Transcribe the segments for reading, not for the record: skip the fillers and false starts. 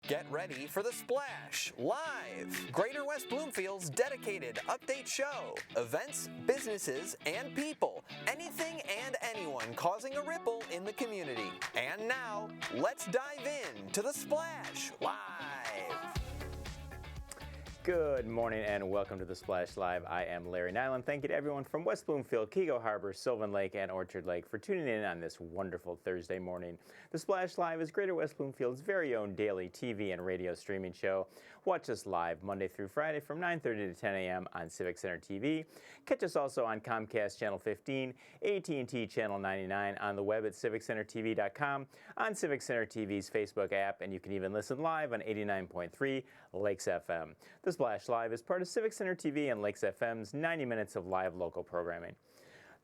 Get ready for The Splash Live, Greater West Bloomfield's dedicated update show. Events, businesses, and people. Anything and anyone causing a ripple in the community. And now, let's dive in to The Splash Live. Good morning and welcome to The Splash Live. I am Larry Nyland. Thank you to everyone from West Bloomfield, Kego Harbor, Sylvan Lake, and Orchard Lake for tuning in on this wonderful Thursday morning. The Splash Live is Greater West Bloomfield's very own daily TV and radio streaming show. Watch us live Monday through Friday from 9:30 to 10 a.m. on Civic Center TV. Catch us also on Comcast Channel 15, AT&T Channel 99, on the web at civiccentertv.com, on Civic Center TV's Facebook app, and you can even listen live on 89.3 Lakes FM. The Splash Live is part of Civic Center TV and Lakes FM's 90 minutes of live local programming.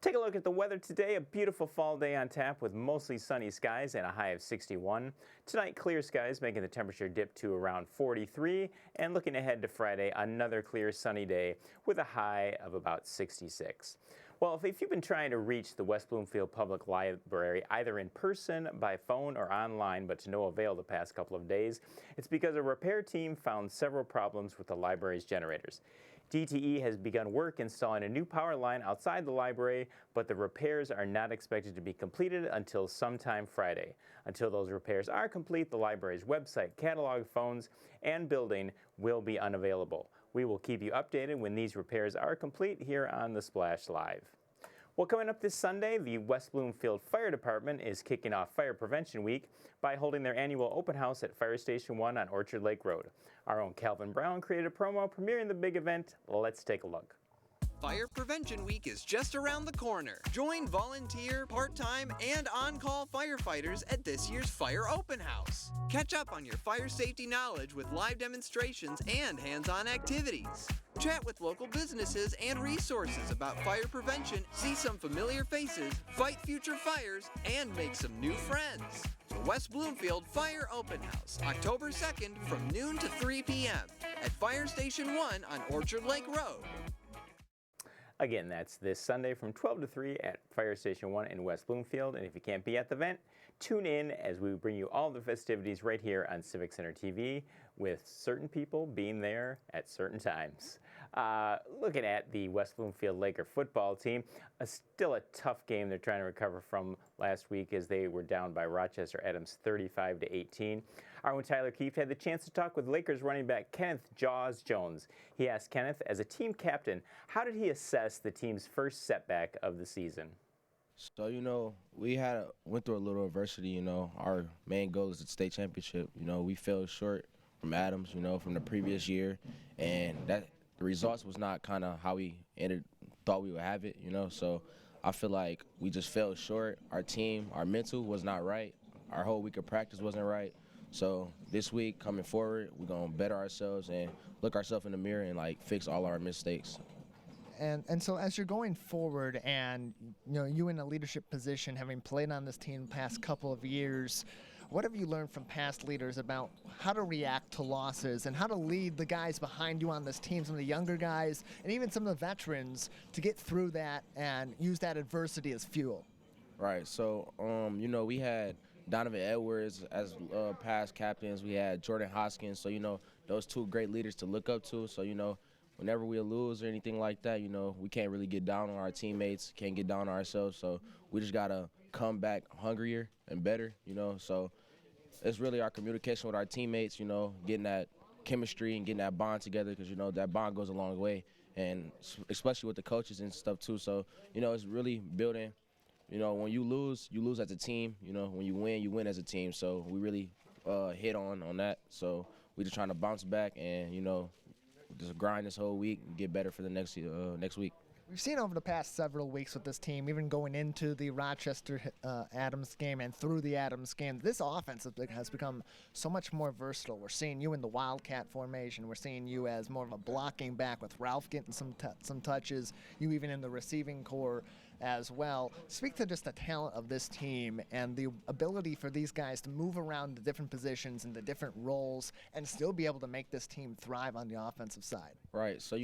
Take a look at the weather today. A beautiful fall day on tap with mostly sunny skies and a high of 61. Tonight, clear skies making the temperature dip to around 43. And looking ahead to Friday, another clear sunny day with a high of about 66. Well, if you've been trying to reach the West Bloomfield Public Library either in person, by phone, or online, but to no avail the past couple of days, it's because a repair team found several problems with the library's generators. DTE has begun work installing a new power line outside the library, but the repairs are not expected to be completed until sometime Friday. Until those repairs are complete, the library's website, catalog, phones, and building will be unavailable. We will keep you updated when these repairs are complete here on The Splash Live. Well, coming up this Sunday, the West Bloomfield Fire Department is kicking off Fire Prevention Week by holding their annual open house at Fire Station 1 on Orchard Lake Road. Our own Calvin Brown created a promo premiering the big event. Let's take a look. Fire Prevention Week is just around the corner. Join volunteer, part-time, and on-call firefighters at this year's Fire Open House. Catch up on your fire safety knowledge with live demonstrations and hands-on activities. Chat with local businesses and resources about fire prevention, see some familiar faces, fight future fires, and make some new friends. The West Bloomfield Fire Open House, October 2nd from noon to 3 p.m. at Fire Station 1 on Orchard Lake Road. Again, that's this Sunday from 12 to 3 at Fire Station 1 in West Bloomfield. And if you can't be at the event, tune in as we bring you all the festivities right here on Civic Center TV, with certain people being there at certain times. Looking at the West Bloomfield Laker football team, still a tough game they're trying to recover from last week as they were down by Rochester Adams 35-18. Our own Tyler Keefe had the chance to talk with Lakers running back Kenneth Jaws Jones. He asked Kenneth, as a team captain, how did he assess the team's first setback of the season? So, we went through a little adversity. Our main goal is the state championship. We fell short from Adams, from the previous year, and that the results was not kind of how we thought we would have it, So I feel like we just fell short. Our team, our mental was not right. Our whole week of practice wasn't right. So this week, coming forward, we're going to better ourselves and look ourselves in the mirror and, fix all our mistakes. And so as you're going forward and, you in a leadership position, having played on this team the past couple of years, what have you learned from past leaders about how to react to losses and how to lead the guys behind you on this team, some of the younger guys and even some of the veterans, to get through that and use that adversity as fuel? Right. So, we had Donovan Edwards as past captains. We had Jordan Hoskins. So, those two great leaders to look up to. So, whenever we lose or anything like that, we can't really get down on our teammates, can't get down on ourselves. So we just got to come back hungrier and better, So it's really our communication with our teammates, getting that chemistry and getting that bond together because, that bond goes a long way, and especially with the coaches and stuff too. So, it's really building, when you lose as a team. When you win as a team. So we really hit on that. So we're just trying to bounce back and, just grind this whole week and get better for the next week. We've seen over the past several weeks with this team, even going into the Rochester Adams game and through the Adams game, this offense has become so much more versatile. We're seeing you in the Wildcat formation. We're seeing you as more of a blocking back with Ralph getting some touches, you even in the receiving core as well. Speak to just the talent of this team and the ability for these guys to move around the different positions and the different roles and still be able to make this team thrive on the offensive side. Right. So,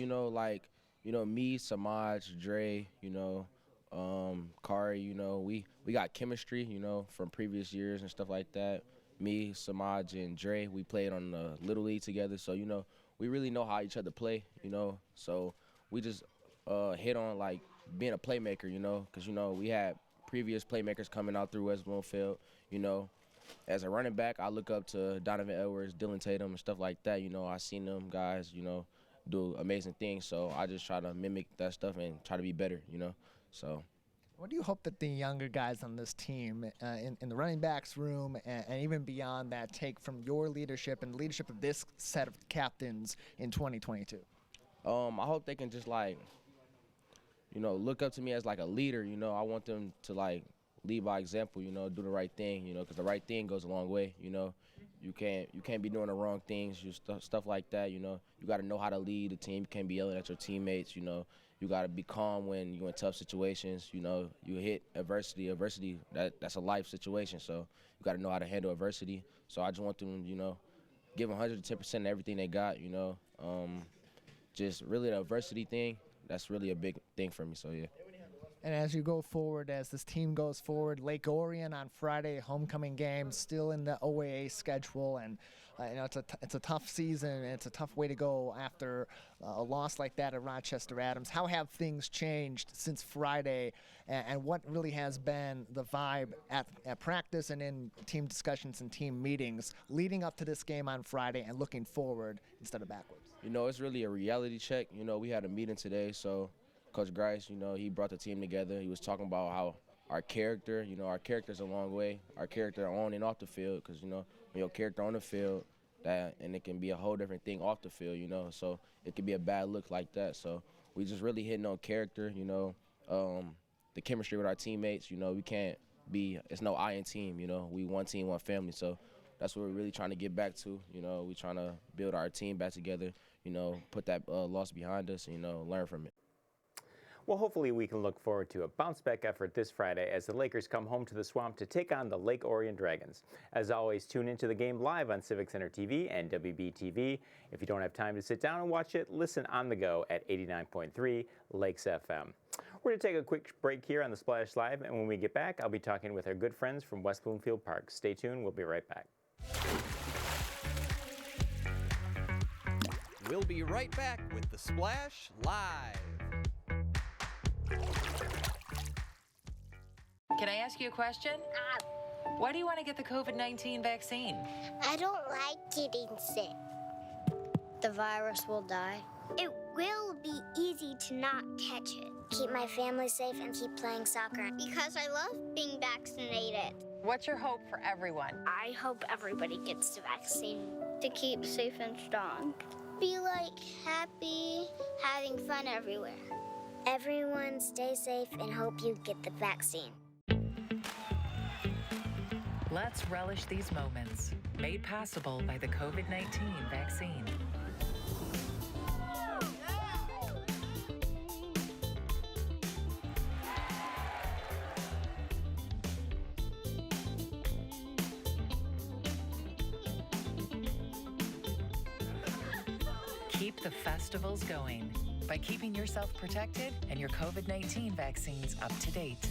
me, Samaj, Dre, Kari, we got chemistry, from previous years and stuff like that. me, Samaj, and Dre, we played on the Little League together. So, you know, we really know how each other play, you know. So we just hit on, like, being a playmaker, you know, because, you know, we had previous playmakers coming out through West Bloomfield, you know. As a running back, I look up to Donovan Edwards, Dylan Tatum, and stuff like that. You know, I seen them guys, you know, do amazing things. So I just try to mimic that stuff and try to be better, you know. So. What do you hope that the younger guys on this team, in the running backs room and even beyond that, take from your leadership and the leadership of this set of captains in 2022? I hope they can just, like, you know, look up to me as, like, a leader. You know, I want them to, like, lead by example, you know, do the right thing, you know, because the right thing goes a long way, you know. You can't be doing the wrong things, stuff like that, you know. You got to know how to lead the team. You can't be yelling at your teammates, you know. You got to be calm when you're in tough situations, you know. You hit adversity. Adversity, that's a life situation, so you got to know how to handle adversity. So I just want them, you know, give 110% of everything they got, you know. Just really the adversity thing, that's really a big thing for me, so yeah. And as you go forward, as this team goes forward, Lake Orion on Friday, homecoming game, still in the OAA schedule, and you know, it's a tough season, and it's a tough way to go after a loss like that at Rochester Adams. How have things changed since Friday, and what really has been the vibe at practice and in team discussions and team meetings leading up to this game on Friday and looking forward instead of backwards? You know, it's really a reality check. You know, we had a meeting today, so Coach Grice, you know, he brought the team together. He was talking about how our character, you know, our character's a long way. Our character on and off the field, because, you know, when your character on the field, and it can be a whole different thing off the field, you know. So it could be a bad look like that. So we just really hitting on character, you know, the chemistry with our teammates. You know, we can't be, it's no I in team, you know. We one team, one family. So that's what we're really trying to get back to. You know, we're trying to build our team back together, you know, put that loss behind us, and, you know, learn from it. Well, hopefully we can look forward to a bounce-back effort this Friday as the Lakers come home to the Swamp to take on the Lake Orion Dragons. As always, tune into the game live on Civic Center TV and WBTV. If you don't have time to sit down and watch it, listen on the go at 89.3 Lakes FM. We're going to take a quick break here on the Splash Live, and when we get back, I'll be talking with our good friends from West Bloomfield Park. Stay tuned. We'll be right back. We'll be right back with the Splash Live. Can I ask you a question? Why do you want to get the COVID-19 vaccine? I don't like getting sick. The virus will die. It will be easy to not catch it. Keep my family safe and keep playing soccer. Because I love being vaccinated. What's your hope for everyone? I hope everybody gets the vaccine to keep safe and strong. Be like happy, having fun everywhere. Everyone stay safe and hope you get the vaccine. Let's relish these moments, made possible by the COVID-19 vaccine. Keep the festivals going by keeping yourself protected and your COVID-19 vaccines up to date.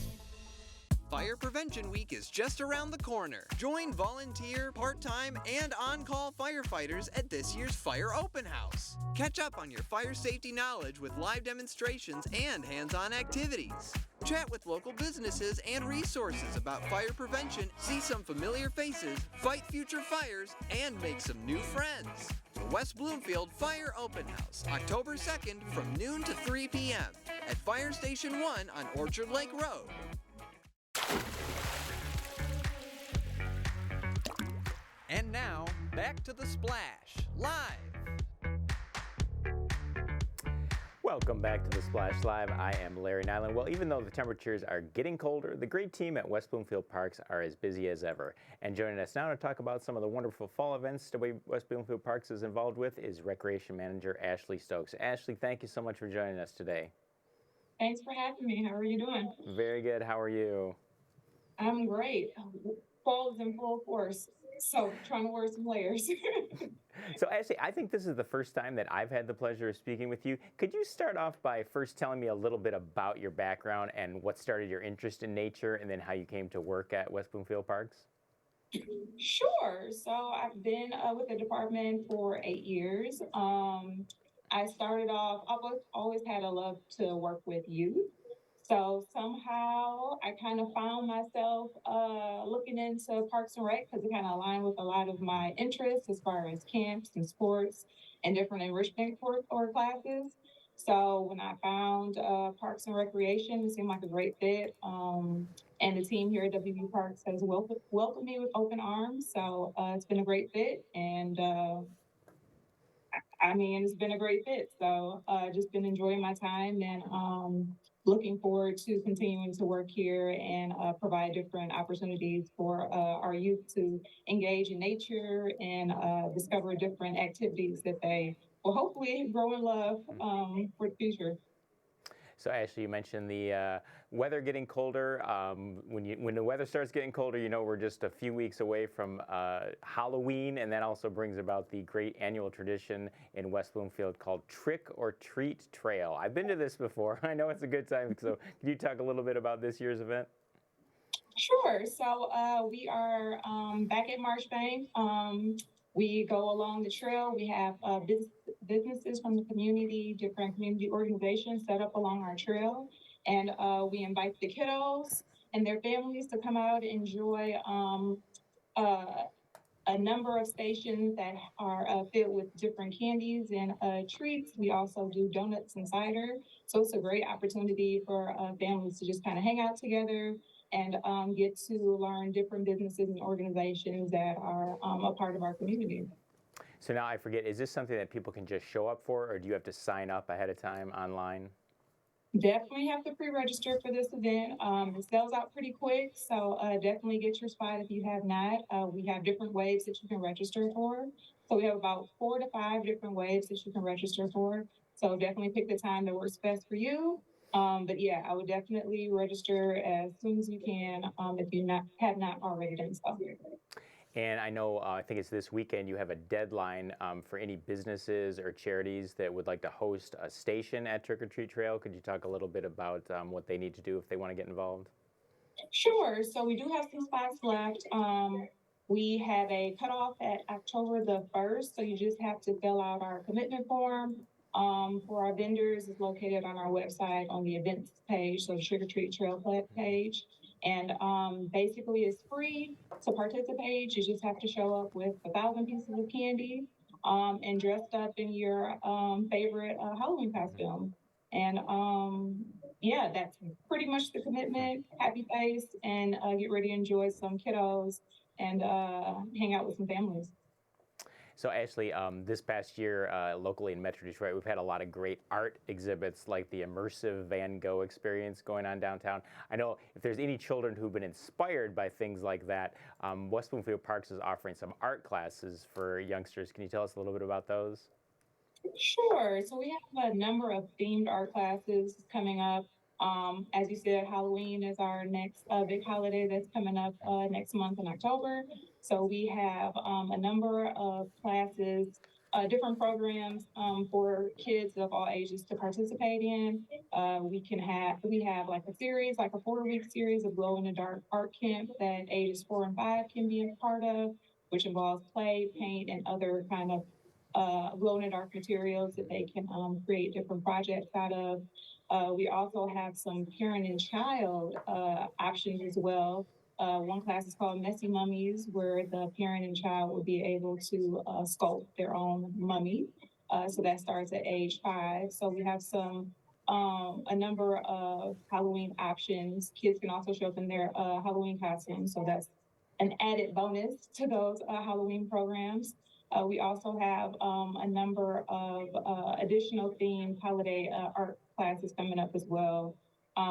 Fire Prevention Week is just around the corner. Join volunteer, part-time, and on-call firefighters at this year's Fire Open House. Catch up on your fire safety knowledge with live demonstrations and hands-on activities. Chat with local businesses and resources about fire prevention, see some familiar faces, fight future fires, and make some new friends. The West Bloomfield Fire Open House, October 2nd from noon to 3 p.m. at Fire Station 1 on Orchard Lake Road. And now, back to the Splash, live. Welcome back to the Splash Live. I am Larry Nyland. Well, even though the temperatures are getting colder, the great team at West Bloomfield Parks are as busy as ever. And joining us now to talk about some of the wonderful fall events the way West Bloomfield Parks is involved with is Recreation Manager Ashley Stokes. Ashley, thank you so much for joining us today. Thanks for having me. How are you doing? Very good. How are you? I'm great. Fall is in full force, so trying to wear some layers. So Ashley, I think this is the first time that I've had the pleasure of speaking with you. Could you start off by first telling me a little bit about your background and what started your interest in nature and then how you came to work at West Bloomfield Parks? Sure. So I've been with the department for 8 years. I started off, always had a love to work with youth. So somehow I kind of found myself looking into Parks and Rec because it kind of aligned with a lot of my interests as far as camps and sports and different enrichment or classes. So when I found Parks and Recreation, it seemed like a great fit. And the team here at WB Parks has welcomed me with open arms. So it's been a great fit. And I mean, it's been a great fit. So just been enjoying my time and looking forward to continuing to work here and provide different opportunities for our youth to engage in nature and discover different activities that they will hopefully grow in love for the future. So Ashley, you mentioned the weather getting colder. When the weather starts getting colder, you know we're just a few weeks away from Halloween, and that also brings about the great annual tradition in West Bloomfield called Trick or Treat Trail. I've been to this before. I know it's a good time. So can you talk a little bit about this year's event? Sure. So we are back at Marchbank. We go along the trail. We have businesses from the community, different community organizations set up along our trail. And we invite the kiddos and their families to come out and enjoy a number of stations that are filled with different candies and treats. We also do donuts and cider. So it's a great opportunity for families to just kind of hang out together and get to learn different businesses and organizations that are a part of our community. So now I forget, is this something that people can just show up for, or do you have to sign up ahead of time online? Definitely have to pre-register for this event. It sells out pretty quick, so definitely get your spot if you have not. We have different waves that you can register for. So we have about 4 to 5 different waves that you can register for. So definitely pick the time that works best for you. But yeah, I would definitely register as soon as you can if you have not already done so. And I know, I think it's this weekend, you have a deadline for any businesses or charities that would like to host a station at Trick or Treat Trail. Could you talk a little bit about what they need to do if they want to get involved? Sure. So we do have some spots left. We have a cutoff at October the 1st. So you just have to fill out our commitment form. For our vendors, it's located on our website on the events page, so Trick or Treat Trail page. And basically it's free to participate. You just have to show up with 1,000 pieces of candy and dressed up in your favorite Halloween costume. And yeah, that's pretty much the commitment. Happy face and get ready to enjoy some kiddos and hang out with some families. So Ashley, this past year locally in Metro Detroit, we've had a lot of great art exhibits like the immersive Van Gogh experience going on downtown. I know if there's any children who've been inspired by things like that, West Bloomfield Parks is offering some art classes for youngsters. Can you tell us a little bit about those? Sure. So we have a number of themed art classes coming up. As you said, Halloween is our next big holiday that's coming up next month in October. So we have a number of classes, different programs for kids of all ages to participate in. We have like a series, like a 4-week series of glow in the dark art camp that ages 4 and 5 can be a part of, which involves play, paint, and other kind of glow in the dark materials that they can create different projects out of. We also have some parent and child options as well. One class is called Messy Mummies, where the parent and child will be able to sculpt their own mummy. So that starts at age 5. So we have a number of Halloween options. Kids can also show up in their Halloween costumes. So that's an added bonus to those Halloween programs. We also have a number of additional themed holiday art classes coming up as well.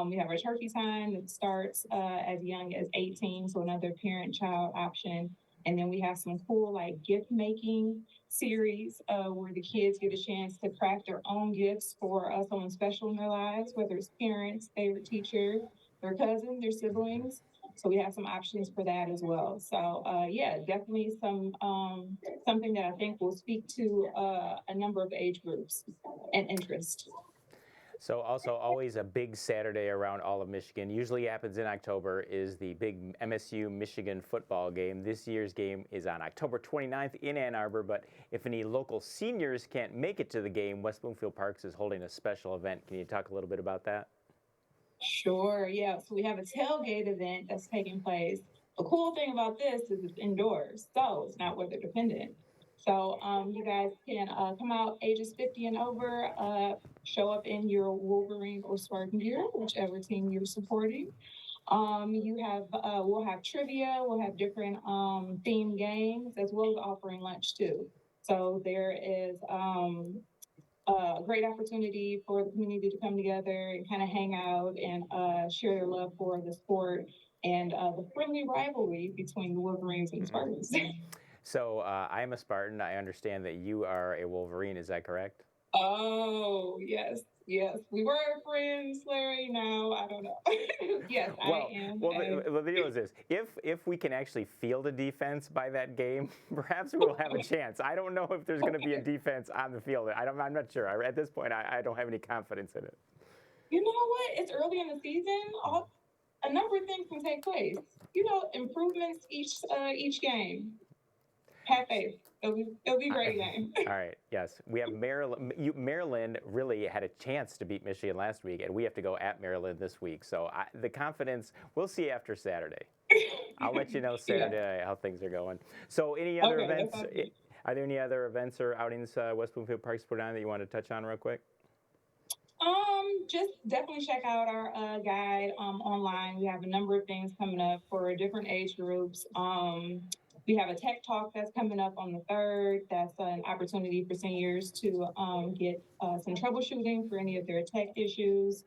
We have our turkey time that starts as young as 18, so another parent-child option. And then we have some cool like gift making series where the kids get a chance to craft their own gifts for someone special in their lives, whether it's parents, favorite teacher, their cousin, their siblings. So we have some options for that as well. So yeah, definitely something that I think will speak to a number of age groups and interests. So also always a big Saturday around all of Michigan. Usually happens in October is the big MSU Michigan football game. This year's game is on October 29th in Ann Arbor, but if any local seniors can't make it to the game, West Bloomfield Parks is holding a special event. Can you talk a little bit about that? Sure, yeah. So we have a tailgate event that's taking place. The cool thing about this is it's indoors, so it's not weather dependent. So you guys can come out ages 50 and over, show up in your Wolverine or Spartan gear, whichever team you're supporting. We'll have trivia, we'll have different themed games, as well as offering lunch too. So there is a great opportunity for the community to come together and kind of hang out and share their love for the sport and the friendly rivalry between the Wolverines and the Spartans. So I'm a Spartan. I understand that you are a Wolverine. Is that correct? Oh, yes. We were friends, Larry. No, I don't know. Yes, I am. Well, the deal is this. If we can actually field a defense by that game, perhaps we'll have a chance. I don't know if there's going to be a defense on the field. I'm not sure. At this point, I don't have any confidence in it. You know what? It's early in the season. A number of things can take place. Improvements each game. Have faith. It'll be a great game. All right. Yes, we have Maryland. Maryland really had a chance to beat Michigan last week, and we have to go at Maryland this week. So the confidence, we'll see after Saturday. I'll let you know Saturday how things are going. So any other events? Are there any other events or outings West Bloomfield Parks put on that you want to touch on real quick? Just definitely check out our guide online. We have a number of things coming up for different age groups. We have a tech talk that's coming up on the 3rd. That's an opportunity for seniors to get some troubleshooting for any of their tech issues.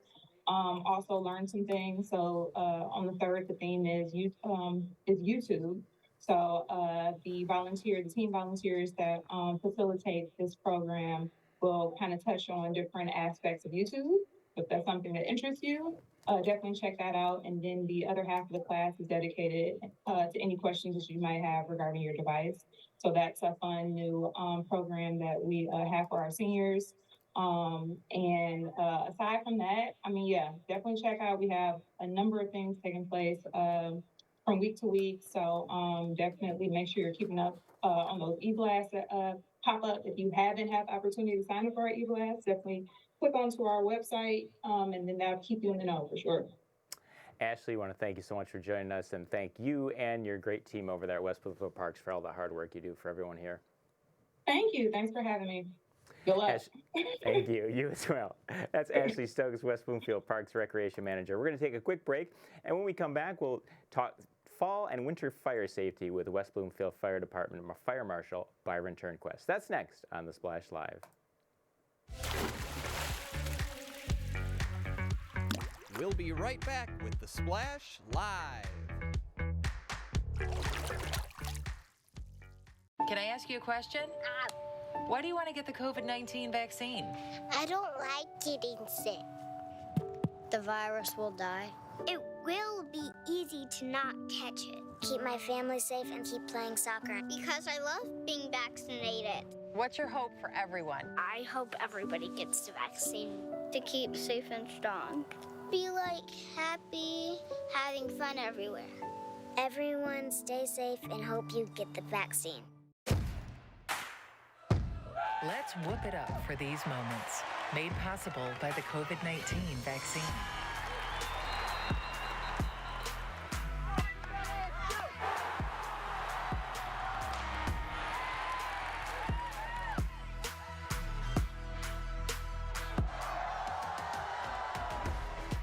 Also learn some things. So on the 3rd, the theme is YouTube. So the team volunteers that facilitate this program will kind of touch on different aspects of YouTube. If that's something that interests you, definitely check that out. And then the other half of the class is dedicated to any questions that you might have regarding your device. So that's a fun new program that we have for our seniors. And aside from that, definitely check out. We have a number of things taking place from week to week. So definitely make sure you're keeping up on those e-blasts that pop up. If you haven't had the opportunity to sign up for our e-blast, definitely click onto our website, and then that'll keep you in the know for sure. Ashley, I want to thank you so much for joining us, and thank you and your great team over there at West Bloomfield Parks for all the hard work you do for everyone here. Thank you. Thanks for having me. Good luck. Thank you. You as well. That's Ashley Stokes, West Bloomfield Parks Recreation Manager. We're going to take a quick break, and when we come back, we'll talk fall and winter fire safety with West Bloomfield Fire Department Fire Marshal Byron Turnquist. That's next on The Splash Live. We'll be right back with The Splash Live. Can I ask you a question? Why do you want to get the COVID-19 vaccine? I don't like getting sick. The virus will die. It will be easy to not catch it. Keep my family safe and keep playing soccer because I love being vaccinated. What's your hope for everyone? I hope everybody gets the vaccine to keep safe and strong. Be happy, having fun everywhere. Everyone stay safe and hope you get the vaccine. Let's whoop it up for these moments. Made possible by the COVID-19 vaccine.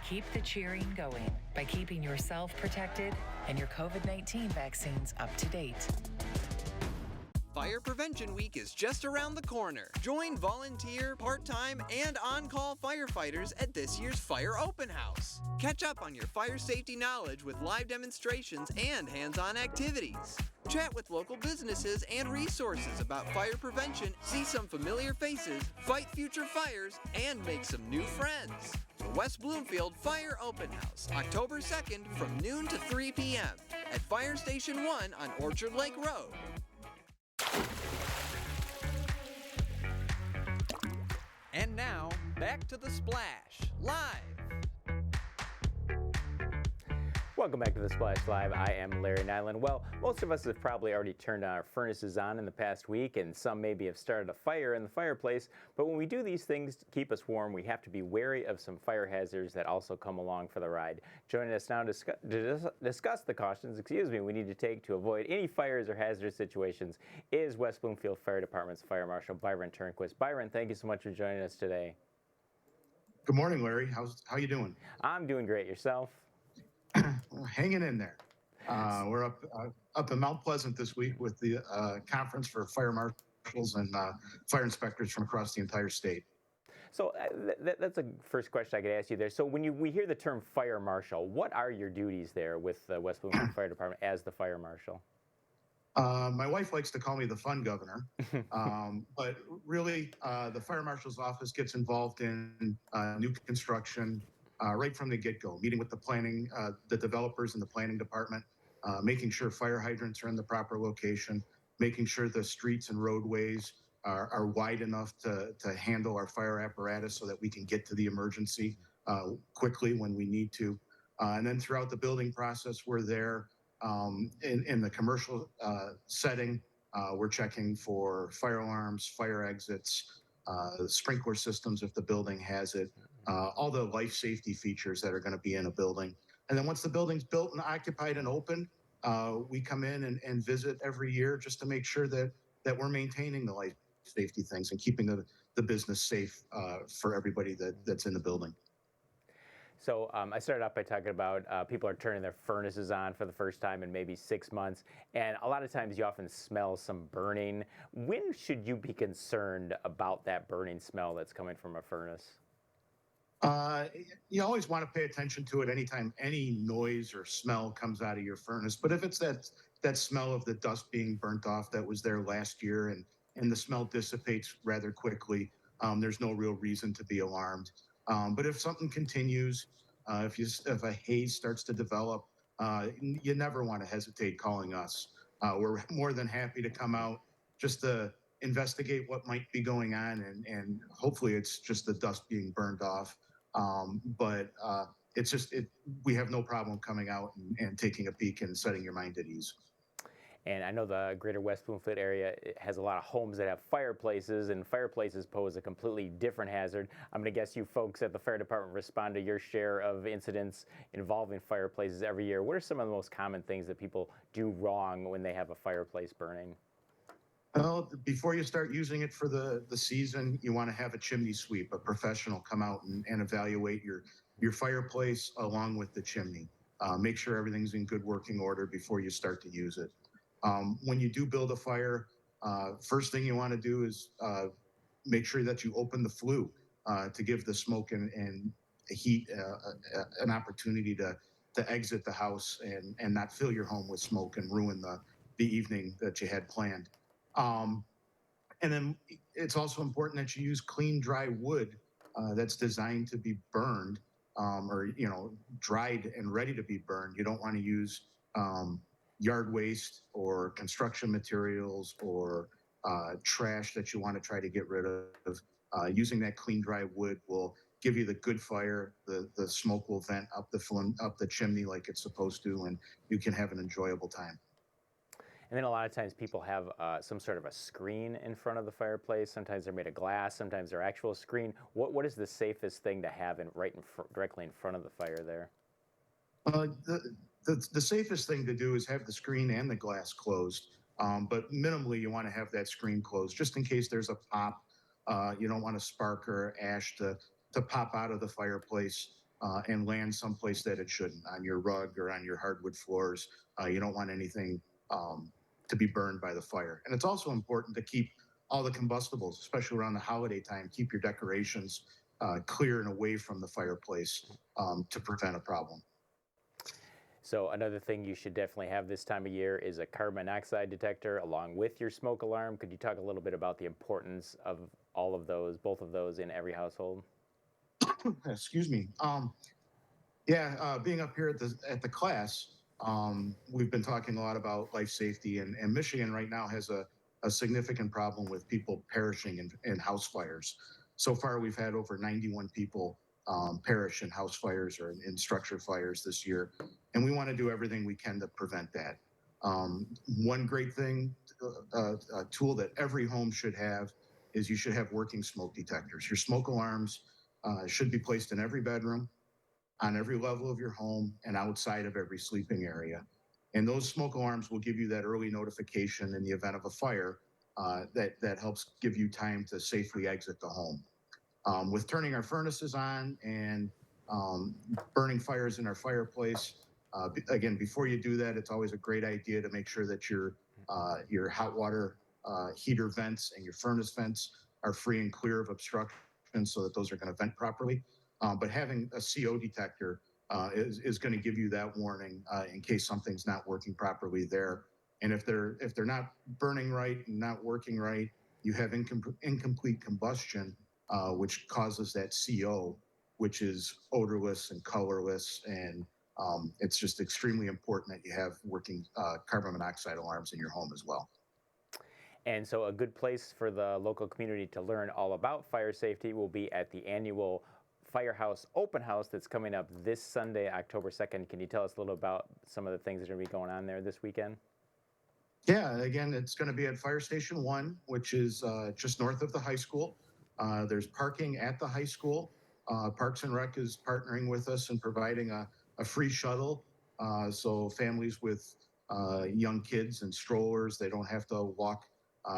Keep the cheering going by keeping yourself protected and your COVID-19 vaccines up to date. Fire Prevention Week is just around the corner. Join volunteer, part-time, and on-call firefighters at this year's Fire Open House. Catch up on your fire safety knowledge with live demonstrations and hands-on activities. Chat with local businesses and resources about fire prevention, see some familiar faces, fight future fires, and make some new friends. The West Bloomfield Fire Open House, October 2nd from noon to 3 p.m. at Fire Station 1 on Orchard Lake Road. And now, back to The Splash, live. Welcome back to The Splash Live. I am Larry Nyland. Well, most of us have probably already turned our furnaces on in the past week, and some maybe have started a fire in the fireplace. But when we do these things to keep us warm, we have to be wary of some fire hazards that also come along for the ride. Joining us now to discuss the cautions, we need to take to avoid any fires or hazardous situations is West Bloomfield Fire Department's Fire Marshal Byron Turnquist. Byron, thank you so much for joining us today. Good morning, Larry. How you doing? I'm doing great. Yourself? We're hanging in there. We're up in Mount Pleasant this week with the conference for fire marshals and fire inspectors from across the entire state. So that's a first question I could ask you there. So when we hear the term fire marshal, what are your duties there with the West Bloomfield Fire Department as the fire marshal? My wife likes to call me the fun governor, but really the fire marshal's office gets involved in new construction right from the get-go, meeting with the developers in the planning department, making sure fire hydrants are in the proper location, making sure the streets and roadways are wide enough to handle our fire apparatus so that we can get to the emergency quickly when we need to. And then throughout the building process, we're there in the commercial setting. We're checking for fire alarms, fire exits, sprinkler systems if the building has it, all the life safety features that are going to be in a building. And then once the building's built and occupied and open, we come in and visit every year just to make sure that we're maintaining the life safety things and keeping the business safe for everybody that's in the building. So I started off by talking about people are turning their furnaces on for the first time in maybe 6 months, and a lot of times you often smell some burning. When should you be concerned about that burning smell that's coming from a furnace? You always want to pay attention to it anytime any noise or smell comes out of your furnace. But if it's that smell of the dust being burnt off that was there last year and the smell dissipates rather quickly, there's no real reason to be alarmed. But if something continues, if a haze starts to develop, you never want to hesitate calling us. We're more than happy to come out just to investigate what might be going on, and hopefully it's just the dust being burned off. But we have no problem coming out and taking a peek and setting your mind at ease. And I know the greater West Bloomfield area has a lot of homes that have fireplaces, and fireplaces pose a completely different hazard. I'm going to guess you folks at the fire department respond to your share of incidents involving fireplaces every year. What are some of the most common things that people do wrong when they have a fireplace burning? Well, before you start using it for the season, you want to have a chimney sweep, a professional come out and evaluate your fireplace along with the chimney. Make sure everything's in good working order before you start to use it. When you do build a fire, first thing you want to do is make sure that you open the flue to give the smoke and heat an opportunity to exit the house and not fill your home with smoke and ruin the evening that you had planned. And then it's also important that you use clean, dry wood that's designed to be burned or dried and ready to be burned. You don't want to use yard waste or construction materials or trash that you want to try to get rid of. Using that clean, dry wood will give you the good fire. The smoke will vent up the chimney like it's supposed to, and you can have an enjoyable time. And then a lot of times people have some sort of a screen in front of the fireplace. Sometimes they're made of glass. Sometimes they're actual screen. What is the safest thing to have directly in front of the fire there? The safest thing to do is have the screen and the glass closed. But minimally, you want to have that screen closed just in case there's a pop. You don't want a spark or ash to pop out of the fireplace and land someplace that it shouldn't, on your rug or on your hardwood floors. You don't want anything to be burned by the fire. And it's also important to keep all the combustibles, especially around the holiday time, keep your decorations clear and away from the fireplace to prevent a problem. So another thing you should definitely have this time of year is a carbon monoxide detector along with your smoke alarm. Could you talk a little bit about the importance of both of those in every household? Excuse me. Being up here at the class, we've been talking a lot about life safety, and Michigan right now has a significant problem with people perishing in house fires. So far, we've had over 91 people perish in house fires or in structure fires this year, and we want to do everything we can to prevent that. One great thing, a tool that every home should have is you should have working smoke detectors. Your smoke alarms should be placed in every bedroom, on every level of your home, and outside of every sleeping area. And those smoke alarms will give you that early notification in the event of a fire that helps give you time to safely exit the home. With turning our furnaces on and burning fires in our fireplace, again, before you do that, it's always a great idea to make sure that your hot water heater vents and your furnace vents are free and clear of obstruction so that those are going to vent properly. But having a CO detector is going to give you that warning in case something's not working properly there. And if they're not burning right and not working right, you have incomplete combustion, which causes that CO, which is odorless and colorless. And it's just extremely important that you have working carbon monoxide alarms in your home as well. And so a good place for the local community to learn all about fire safety will be at the annual Firehouse open house that's coming up this Sunday, October 2nd. Can you tell us a little about some of the things that are going to be going on there this weekend? Yeah, again, it's going to be at Fire Station 1, which is just north of the high school. There's parking at the high school. Parks and Rec is partnering with us and providing a free shuttle. So families with young kids and strollers, they don't have to walk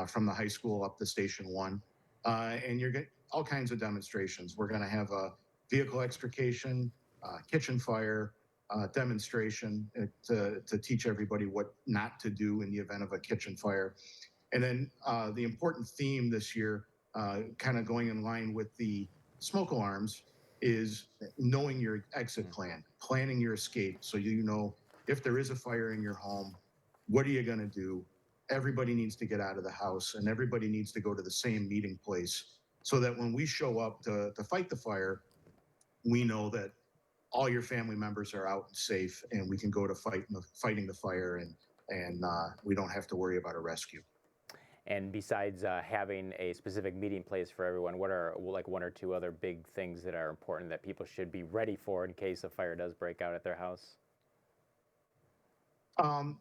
from the high school up to Station 1. And you're getting all kinds of demonstrations. We're going to have a vehicle extrication, kitchen fire demonstration to teach everybody what not to do in the event of a kitchen fire. And then the important theme this year, kind of going in line with the smoke alarms, is knowing your exit plan, planning your escape. So you know if there is a fire in your home, what are you going to do? Everybody needs to get out of the house, and everybody needs to go to the same meeting place so that when we show up to fight the fire, we know that all your family members are out and safe, and we can go to fighting the fire, and we don't have to worry about a rescue. And besides having a specific meeting place for everyone, what are like one or two other big things that are important that people should be ready for in case a fire does break out at their house?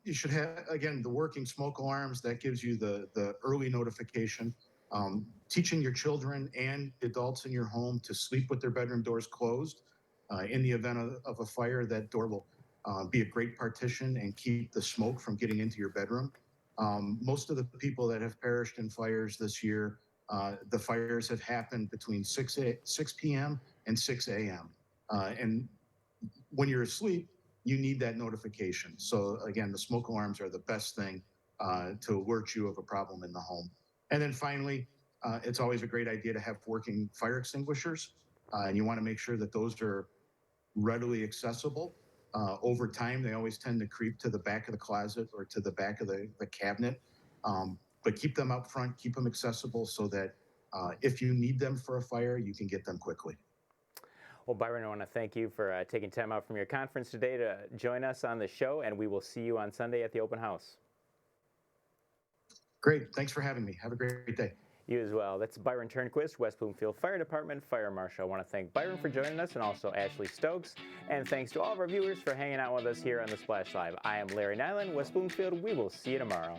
You should have, again, the working smoke alarms. That gives you the early notification. Teaching your children and adults in your home to sleep with their bedroom doors closed. In the event of a fire, that door will be a great partition and keep the smoke from getting into your bedroom. Most of the people that have perished in fires this year, the fires have happened between 6 p.m. and 6 a.m. And when you're asleep, you need that notification. So again, the smoke alarms are the best thing to alert you of a problem in the home. And then finally, it's always a great idea to have working fire extinguishers. And you want to make sure that those are readily accessible. Over time, they always tend to creep to the back of the closet or to the back of the cabinet. But keep them up front, keep them accessible so that if you need them for a fire, you can get them quickly. Well, Byron, I want to thank you for taking time out from your conference today to join us on the show, and we will see you on Sunday at the open house. Great. Thanks for having me. Have a great day. You as well. That's Byron Turnquist, West Bloomfield Fire Department Fire Marshal. I want to thank Byron for joining us and also Ashley Stokes. And thanks to all of our viewers for hanging out with us here on The Splash Live. I am Larry Nyland, West Bloomfield. We will see you tomorrow.